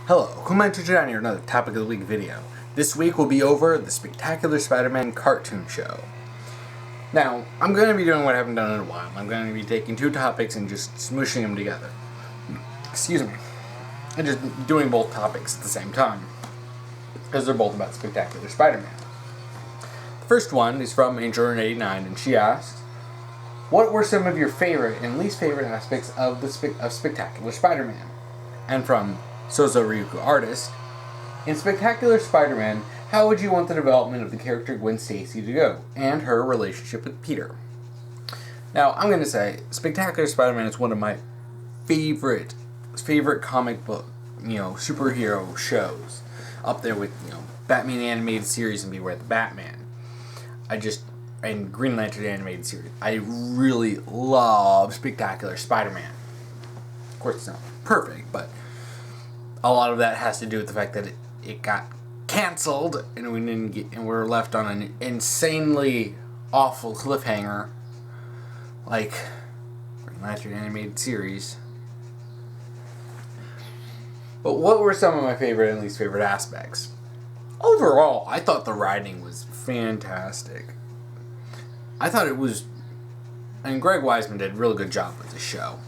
Hello, Gwen Stacey here, another Topic of the Week video. This week will be over the Spectacular Spider-Man cartoon show. Now, I'm going to be doing what I haven't done in a while. I'm going to be taking two topics and just smooshing them together. Excuse me. And just doing both topics at the same time. Because they're both about Spectacular Spider-Man. The first one is from Angel89, and she asks, what were some of your favorite and least favorite aspects of Spectacular Spider-Man? And from sozo-ryokuartist, in Spectacular Spider-Man, how would you want the development of the character Gwen Stacy to go, and her relationship with Peter? Now, I'm going to say, Spectacular Spider-Man is one of my favorite comic book, superhero shows. Up there with, Batman animated series and Beware the Batman. And Green Lantern animated series. I really love Spectacular Spider-Man. Of course, it's not perfect, but a lot of that has to do with the fact that it got canceled and we're left on an insanely awful cliffhanger, like Green Lantern animated series. But what were some of my favorite and least favorite aspects? Overall, I thought the writing was fantastic. I thought it was, and Greg Weisman did a really good job with the show.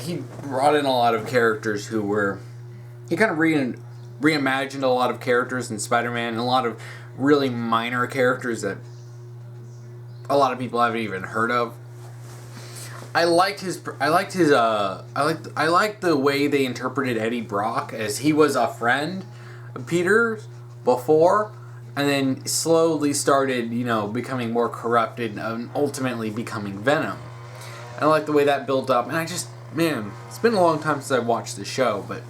He brought in a lot of characters he kind of reimagined a lot of characters in Spider-Man, and a lot of really minor characters that a lot of people haven't even heard of. I liked the way they interpreted Eddie Brock, as he was a friend of Peter's before, and then slowly started, becoming more corrupted and ultimately becoming Venom. And I like the way that built up, and it's been a long time since I watched the show, but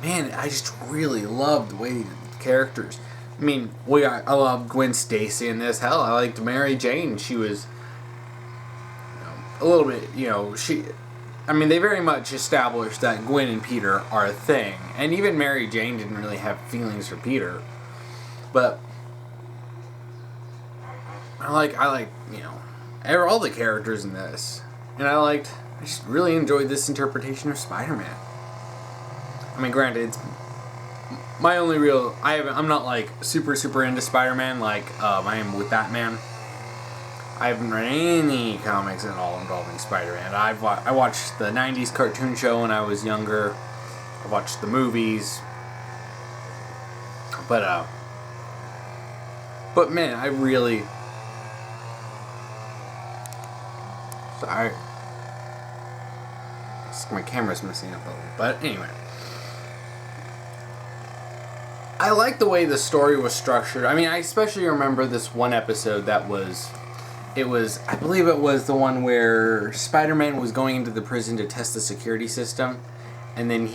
man, I just really loved the way the characters. I love Gwen Stacy in this. Hell, I liked Mary Jane. She was a little bit, they very much established that Gwen and Peter are a thing. And even Mary Jane didn't really have feelings for Peter. But I like all the characters in this. And I just really enjoyed this interpretation of Spider-Man. Granted, it's my only real... I'm not, super into Spider-Man like I am with Batman. I haven't read any comics at all involving Spider-Man. I watched the 90s cartoon show when I was younger. I watched the movies. But man, I really... Sorry. My camera's messing up a little. But anyway. I like the way the story was structured. I especially remember this one episode I believe it was the one where Spider-Man was going into the prison to test the security system, and then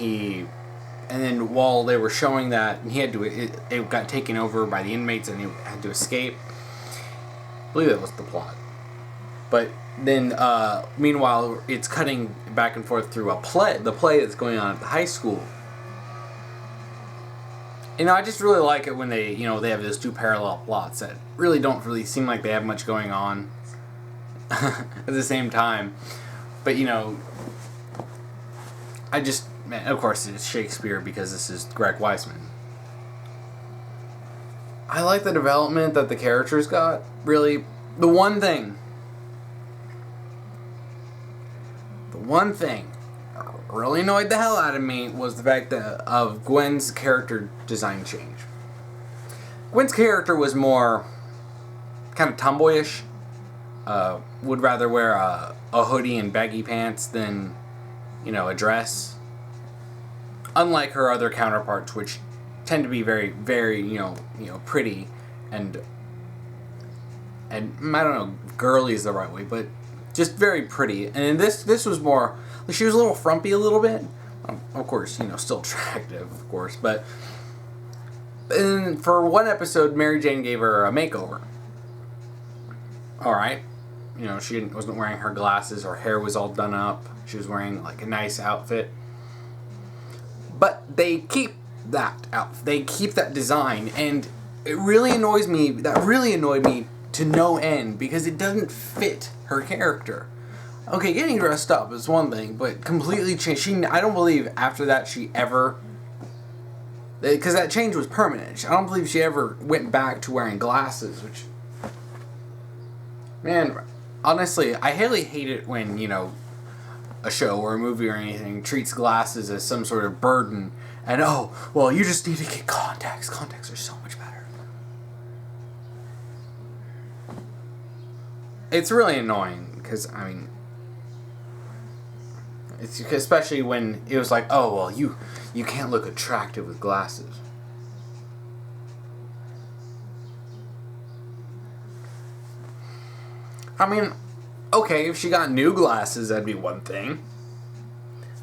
while they were showing that, it got taken over by the inmates and he had to escape. I believe that was the plot. But then, meanwhile, it's cutting back and forth through the play that's going on at the high school. I just really like it when they have those two parallel plots that really don't really seem like they have much going on at the same time. But, of course it's Shakespeare because this is Greg Weisman. I like the development that the characters got. Really, the one thing that really annoyed the hell out of me was the fact of Gwen's character design change. Gwen's character was more kind of tomboyish. Would rather wear a hoodie and baggy pants than, a dress. Unlike her other counterparts, which tend to be very, very, pretty and I don't know, girly is the right way, but just very pretty. And this was more, she was a little frumpy a little bit. Of course, still attractive, of course. But for one episode, Mary Jane gave her a makeover. Alright. She wasn't wearing her glasses. Her hair was all done up. She was wearing, a nice outfit. But they keep that outfit. They keep that design. And it really annoys me. That really annoyed me to no end. Because it doesn't fit her character. Okay, getting dressed up is one thing, but completely changed. I don't believe after that she ever, because that change was permanent. I don't believe she ever went back to wearing glasses, which, man, honestly, I really hate it when, a show or a movie or anything treats glasses as some sort of burden, and oh, well, you just need to get contacts. Contacts are so much better. It's really annoying, because, it's especially when it was like, oh, well, you can't look attractive with glasses. Okay, if she got new glasses, that'd be one thing.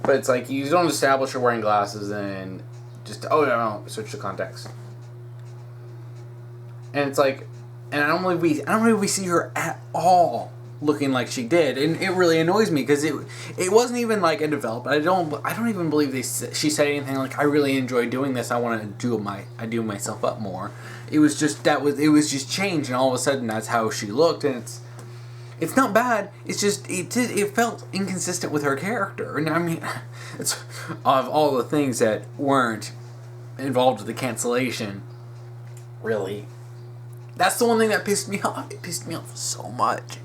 But it's like, you don't establish her wearing glasses and just, oh, no, switch to contacts. And it's like, and I don't believe we see her at all looking like she did, and it really annoys me because it wasn't even like a development. I don't even believe she said anything like, I really enjoy doing this. I want to do myself up more. It was just just change, and all of a sudden that's how she looked, and it's not bad. It's just it felt inconsistent with her character, and it's of all the things that weren't involved with the cancellation, really. That's the one thing that pissed me off. It pissed me off so much.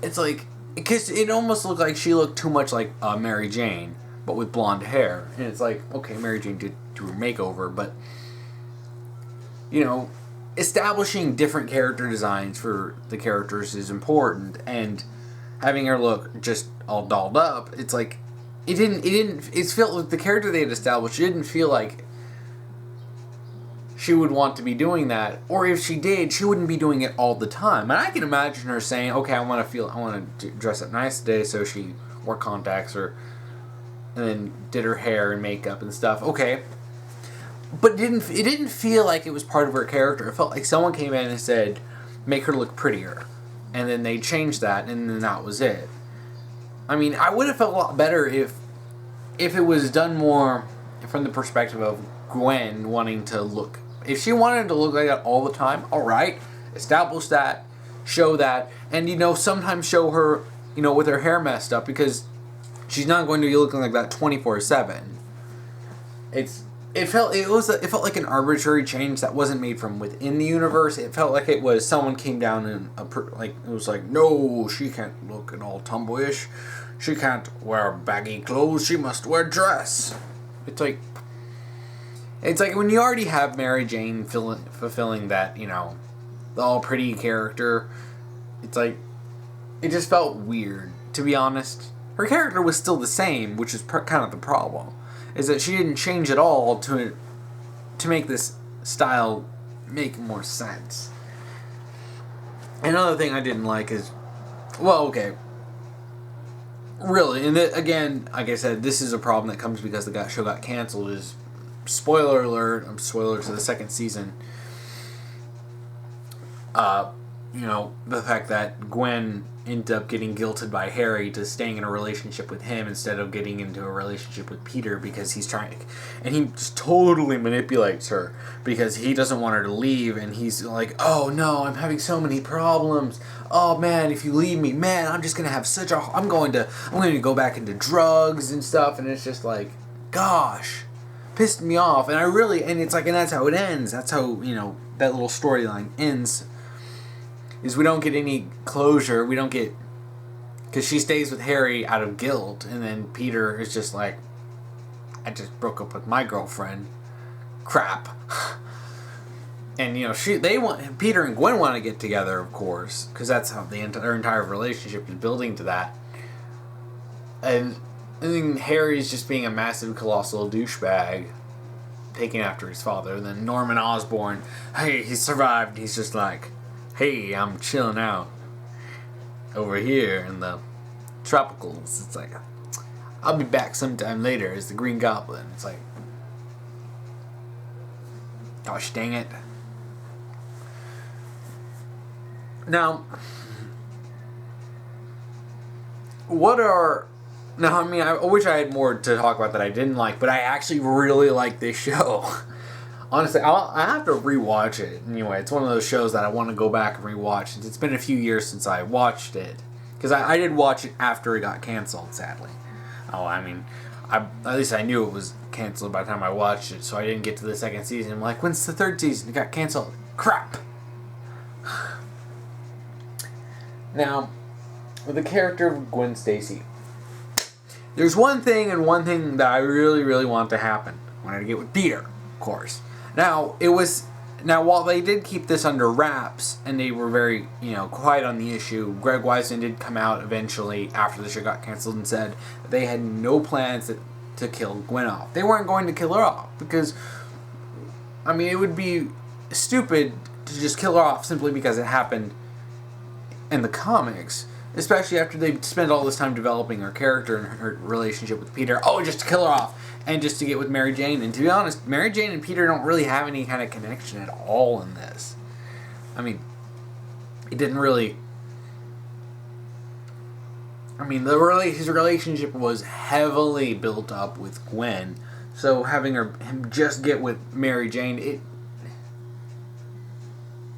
It's like, because it almost looked like she looked too much like Mary Jane, but with blonde hair. And it's like, okay, Mary Jane did do her makeover, but, establishing different character designs for the characters is important, and having her look just all dolled up, it's like, it felt like the character they had established, it didn't feel like she would want to be doing that, or if she did, she wouldn't be doing it all the time. And I can imagine her saying, okay, I want to dress up nice today, so she wore contacts, and then did her hair and makeup and stuff. Okay. But it didn't feel like it was part of her character. It felt like someone came in and said, make her look prettier. And then they changed that, and then that was it. I would have felt a lot better if it was done more from the perspective of Gwen wanting to look. If she wanted to look like that all the time, alright, establish that, show that, and sometimes show her, with her hair messed up, because she's not going to be looking like that 24/7. It felt like an arbitrary change that wasn't made from within the universe. It felt like it was someone came down and it was like, no, she can't look at all tomboyish. She can't wear baggy clothes. She must wear dress. It's like when you already have Mary Jane fulfilling that, the all pretty character. It's like, it just felt weird, to be honest. Her character was still the same, which is kind of the problem. Is that she didn't change at all to make this style make more sense. Another thing I didn't like is, well, okay, really, and again, like I said, this is a problem that comes because the show got canceled. Is spoiler alert? Spoiler to the second season. The fact that Gwen ended up getting guilted by Harry to staying in a relationship with him instead of getting into a relationship with Peter, because he's trying, and he just totally manipulates her because he doesn't want her to leave, and he's like, oh no, I'm having so many problems. Oh man, if you leave me, man, I'm just gonna have I'm going to go back into drugs and stuff, and it's just like, gosh, pissed me off, and it's like, and that's how it ends. That's how, that little storyline ends. Is we don't get any closure. We don't get, because she stays with Harry out of guilt, and then Peter is just like, I just broke up with my girlfriend. Crap. And Peter and Gwen want to get together, of course, because that's how their entire relationship is building to that. And then Harry's just being a massive, colossal douchebag, taking after his father. And then Norman Osborn, hey, he survived. He's just like, hey, I'm chilling out over here in the tropicals. It's like, I'll be back sometime later as the Green Goblin. It's like, gosh dang it. Now, I wish I had more to talk about that I didn't like, but I actually really like this show. Honestly, I have to rewatch it. Anyway, it's one of those shows that I want to go back and rewatch. It's been a few years since I watched it. Because I did watch it after it got canceled, sadly. Oh, I mean, at least I knew it was canceled by the time I watched it, so I didn't get to the second season. I'm like, when's the third season? It got canceled. Crap! Now, with the character of Gwen Stacy, there's one thing that I really, really want to happen. I wanted to get with Peter, of course. Now, while they did keep this under wraps, and they were very, quiet on the issue, Greg Weisman did come out eventually after the show got canceled and said that they had no plans to kill Gwen off. They weren't going to kill her off because, it would be stupid to just kill her off simply because it happened in the comics, especially after they spent all this time developing her character and her relationship with Peter. Oh, just to kill her off and just to get with Mary Jane. And to be honest, Mary Jane and Peter don't really have any kind of connection at all in this. It didn't really... his relationship was heavily built up with Gwen, so having him just get with Mary Jane,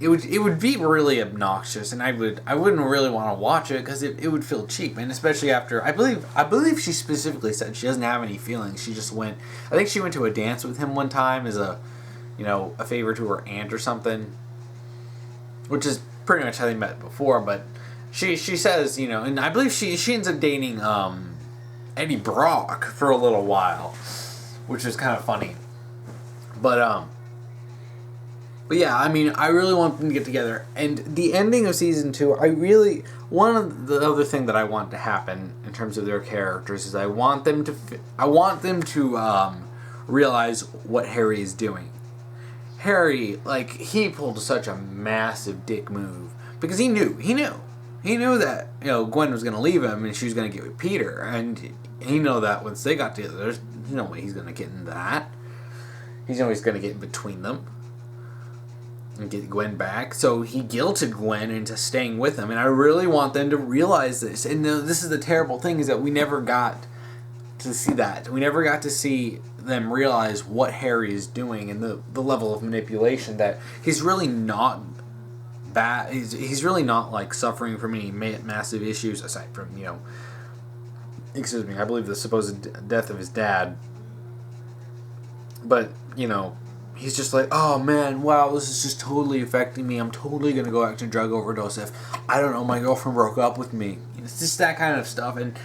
it would be really obnoxious, and I wouldn't really want to watch it because it would feel cheap, and especially after I believe she specifically said she doesn't have any feelings. She just went. I think she went to a dance with him one time as a favor to her aunt or something, which is pretty much how they met before. But she says and I believe she ends up dating Eddie Brock for a little while, which is kind of funny, but yeah, I really want them to get together. And the ending of season 2, one of the other thing that I want to happen in terms of their characters is I want them to realize what Harry is doing. Harry, he pulled such a massive dick move because he knew that Gwen was going to leave him and she was going to get with Peter, and he knew that once they got together, there's no way he's going to get into that. He's always going to get in between them and get Gwen back. So he guilted Gwen into staying with him, and I really want them to realize this. And this is the terrible thing, is that we never got to see that. We never got to see them realize what Harry is doing and the level of manipulation, that he's really not bad. He's really not suffering from any massive issues aside from I believe the supposed death of his dad. But he's just oh man, wow, this is just totally affecting me. I'm totally going to go out to drug overdose if, I don't know, my girlfriend broke up with me. It's just that kind of stuff. And,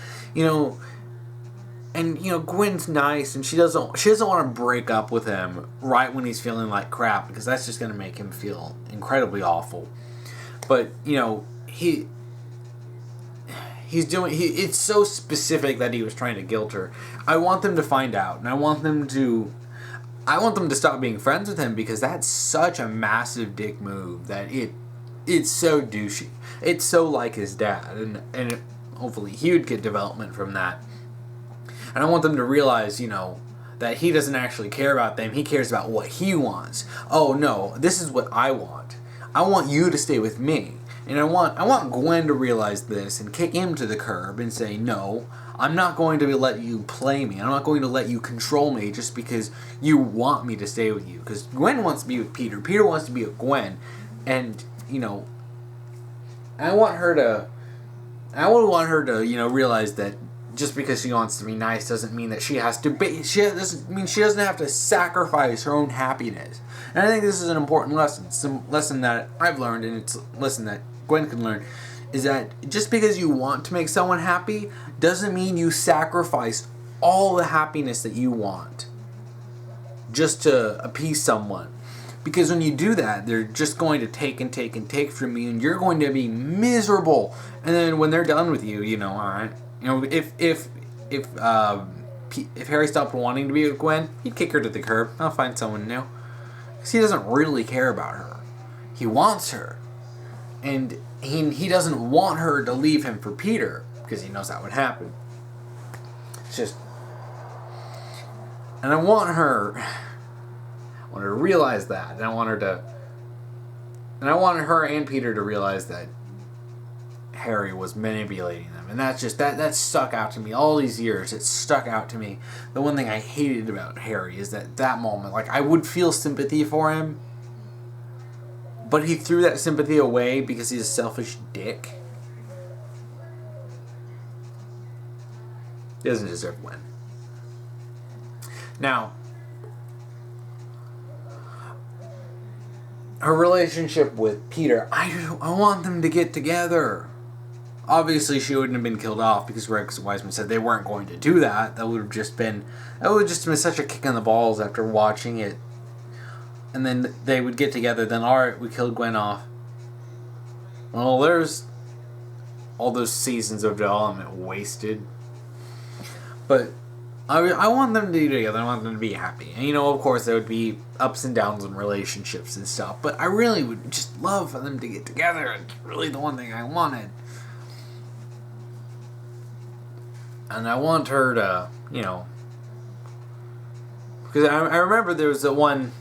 Gwen's nice, and she doesn't want to break up with him right when he's feeling like crap, because that's just going to make him feel incredibly awful. But, it's so specific that he was trying to guilt her. I want them to find out, and I want them to stop being friends with him, because that's such a massive dick move that it's so douchey. It's so like his dad, and hopefully he would get development from that. And I want them to realize, that he doesn't actually care about them. He cares about what he wants. Oh no, this is what I want. I want you to stay with me. And I want Gwen to realize this and kick him to the curb and say, no, I'm not going to let you play me. I'm not going to let you control me just because you want me to stay with you. Because Gwen wants to be with Peter. Peter wants to be with Gwen. And, I want her to realize that just because she wants to be nice doesn't mean that she doesn't have to sacrifice her own happiness. And I think this is an important lesson. It's a lesson that I've learned, and it's a lesson that Gwen can learn, is that just because you want to make someone happy doesn't mean you sacrifice all the happiness that you want just to appease someone. Because when you do that, they're just going to take and take and take from you, and you're going to be miserable. And then when they're done with you, alright, if Harry stopped wanting to be with Gwen, he'd kick her to the curb. I'll find someone new. Because he doesn't really care about her. He wants her. And he doesn't want her to leave him for Peter, because he knows that would happen. It's just... And I want her to realize that. And I want her and Peter to realize that Harry was manipulating them. And that's just, that stuck out to me all these years. It stuck out to me. The one thing I hated about Harry is that moment, I would feel sympathy for him, but he threw that sympathy away because he's a selfish dick. He doesn't deserve Gwen. Now, her relationship with Peter, I want them to get together. Obviously, she wouldn't have been killed off because Greg Weisman said they weren't going to do that. That would have just been such a kick in the balls after watching it. And then they would get together. Then, all right, we killed Gwen off. Well, there's all those seasons of development wasted. But I want them to be together. I want them to be happy. And, of course, there would be ups and downs in relationships and stuff. But I really would just love for them to get together. It's really the one thing I wanted. And I want her to, because I remember there was one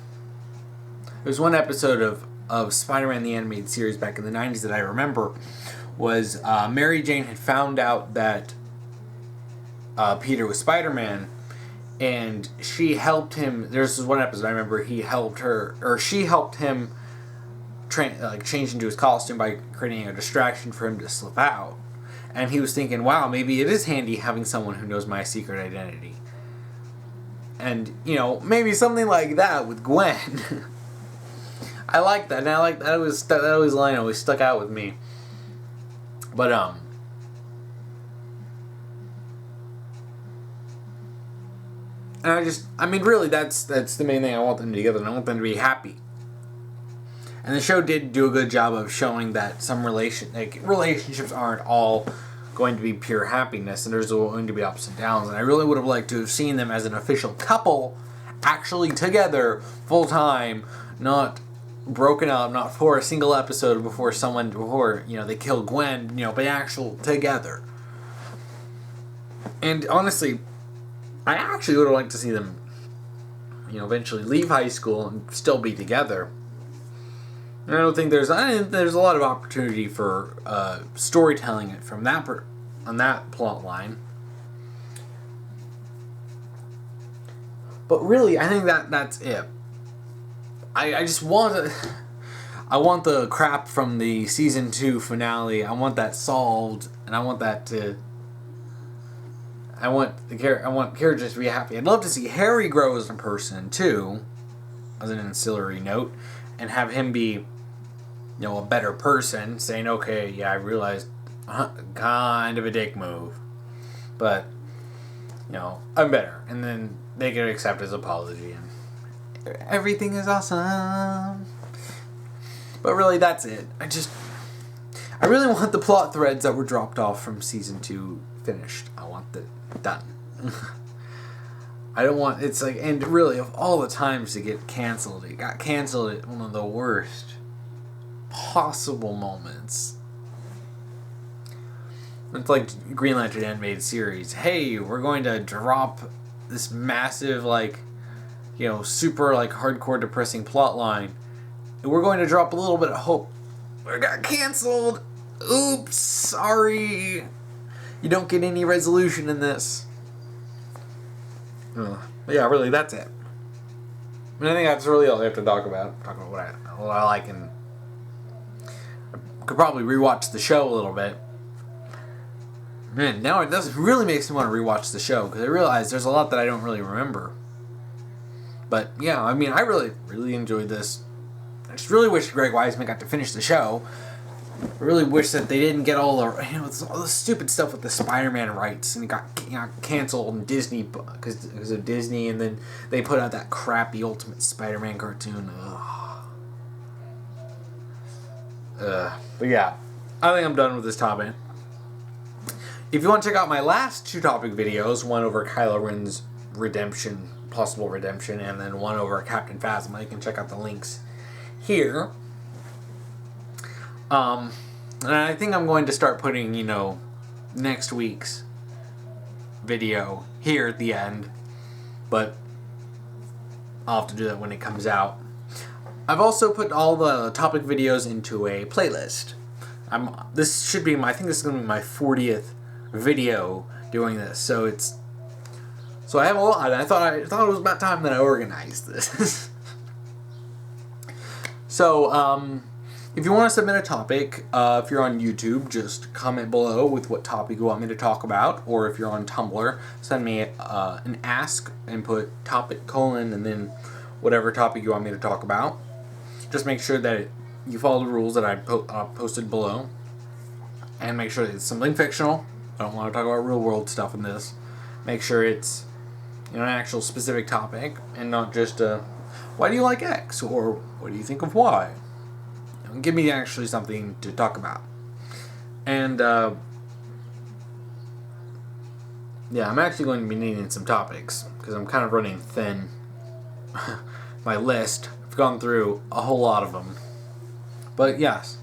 episode of Spider-Man the Animated Series back in the 90s that I remember was Mary Jane had found out that Peter was Spider-Man, and she helped him. There's this one episode I remember she helped him change into his costume by creating a distraction for him to slip out. And he was thinking, wow, maybe it is handy having someone who knows my secret identity. And, maybe something like that with Gwen. I like that. And I like that line always stuck out with me. But, and really, that's the main thing. I want them together, and I want them to be happy. And the show did do a good job of showing that some relationships aren't all going to be pure happiness, and there's going to be ups and downs. And I really would have liked to have seen them as an official couple, actually together full time, not broken up, not for a single episode before they kill Gwen, but actual together. And honestly, I actually would have liked to see them, eventually leave high school and still be together. And I don't think there's a lot of opportunity for storytelling it from on that plot line. But really, I think that's it. I just want I want the crap from the season 2 finale. I want that solved, and I want characters to be happy. I'd love to see Harry grow as a person too, as an ancillary note, and have him be, a better person, saying, okay, yeah, I realized, kind of a dick move, but, I'm better. And then they can accept his apology, and everything is awesome. But really, that's it. I really want the plot threads that were dropped off from season 2 finished. I want that done. I don't want, and really, of all the times to get canceled, it got canceled at one of the worst possible moments. It's like Green Lantern animated series. Hey, we're going to drop this massive, super, hardcore depressing plot line. And we're going to drop a little bit of hope. It got canceled. Oops, sorry. You don't get any resolution in this. But yeah, really, that's it. I think that's really all I have to talk about. Talk about what I like, and I could probably rewatch the show a little bit. Man, now it really makes me want to rewatch the show, because I realize there's a lot that I don't really remember. But yeah, I really, really enjoyed this. I just really wish Greg Weisman got to finish the show. I really wish that they didn't get all the stupid stuff with the Spider-Man rights, and it got canceled in Disney because of Disney, and then they put out that crappy Ultimate Spider-Man cartoon. But yeah, I think I'm done with this topic. If you want to check out my last 2 topic videos, one over Kylo Ren's possible redemption, and then one over Captain Phasma, you can check out the links here. And I think I'm going to start putting, next week's video here at the end, but I'll have to do that when it comes out. I've also put all the topic videos into a playlist. This is going to be my 40th video doing this, so I have a lot. I thought it was about time that I organized this. So, If you want to submit a topic, if you're on YouTube, just comment below with what topic you want me to talk about. Or if you're on Tumblr, send me an ask and put topic : and then whatever topic you want me to talk about. Just make sure that you follow the rules that I posted below. And make sure that it's something fictional. I don't want to talk about real world stuff in this. Make sure it's an actual specific topic and not just why do you like X or what do you think of Y? Give me actually something to talk about. And yeah, I'm actually going to be needing some topics because I'm kind of running thin. My list, I've gone through a whole lot of them. But yes.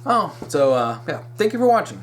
Oh, so yeah, thank you for watching.